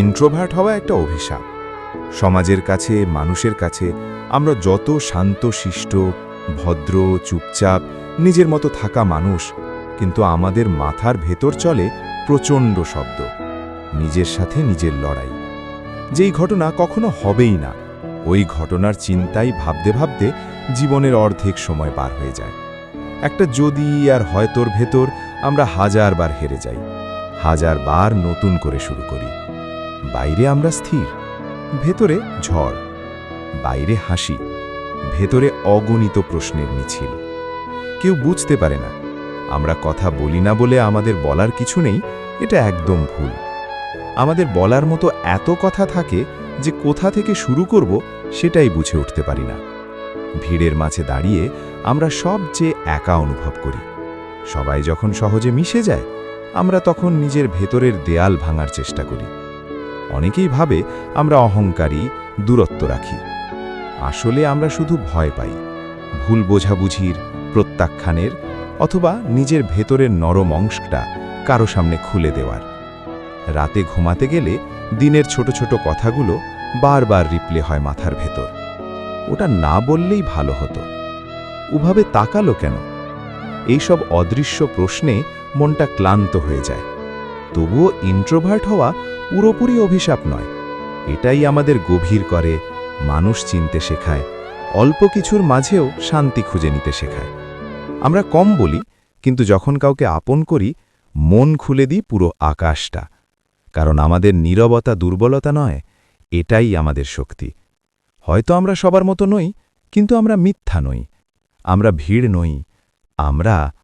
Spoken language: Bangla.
ইন্ট্রোভার্ট হওয়া একটা অভিশাপ। সমাজের কাছে, মানুষের কাছে আমরা যত শান্তশিষ্ট, ভদ্র, চুপচাপ, নিজের মতো থাকা মানুষ, কিন্তু আমাদের মাথার ভেতর চলে প্রচণ্ড শব্দ, নিজের সাথে নিজের লড়াই। যেই ঘটনা কখনো হবেই না, ওই ঘটনার চিন্তাই ভাবতে ভাবতে জীবনের অর্ধেক সময় পার হয়ে যায়। একটা যদি আর হয়তোর ভেতর আমরা হাজারবার হেরে যাই, হাজারবার নতুন করে শুরু করি। বাইরে আমরা স্থির, ভেতরে ঝড়। বাইরে হাসি, ভেতরে অগণিত প্রশ্নের মিছিল। কেউ বুঝতে পারে না, আমরা কথা বলি না বলে আমাদের বলার কিছু নেই, এটা একদম ভুল। আমাদের বলার মতো এত কথা থাকে যে কোথা থেকে শুরু করব সেটাই বুঝে উঠতে পারি না। ভিড়ের মাঝে দাঁড়িয়ে আমরা সবচেয়ে একা অনুভব করি। সবাই যখন সহজে মিশে যায়, আমরা তখন নিজের ভেতরের দেয়াল ভাঙার চেষ্টা করি। অনেকেই ভাবে আমরা অহংকারী, দূরত্ব রাখি। আসলে আমরা শুধু ভয় পাই, ভুল বোঝাবুঝির, প্রত্যাখ্যানের, অথবা নিজের ভেতরের নরম অংশটা কারো সামনে খুলে দেওয়ার। রাতে ঘুমাতে গেলে দিনের ছোট ছোট কথাগুলো বারবার রিপ্লে হয় মাথার ভেতর। ওটা না বললেই ভালো হতো, ওভাবে তাকালো কেন? এইসব অদৃশ্য প্রশ্নে মনটা ক্লান্ত হয়ে যায়। তবুও ইন্ট্রোভার্ট হওয়া পুরোপুরি অভিশাপ নয়। এটাই আমাদের গভীর করে, মানুষ চিনতে শেখায়, অল্প কিছুর মাঝেও শান্তি খুঁজে নিতে শেখায়। আমরা কম বলি, কিন্তু যখন কাউকে আপন করি, মন খুলে দিই পুরো আকাশটা। কারণ আমাদের নীরবতা দুর্বলতা নয়, এটাই আমাদের শক্তি। হয়তো আমরা সবার মতো নই, কিন্তু আমরা মিথ্যা নই। আমরা ভিড় নই, আমরা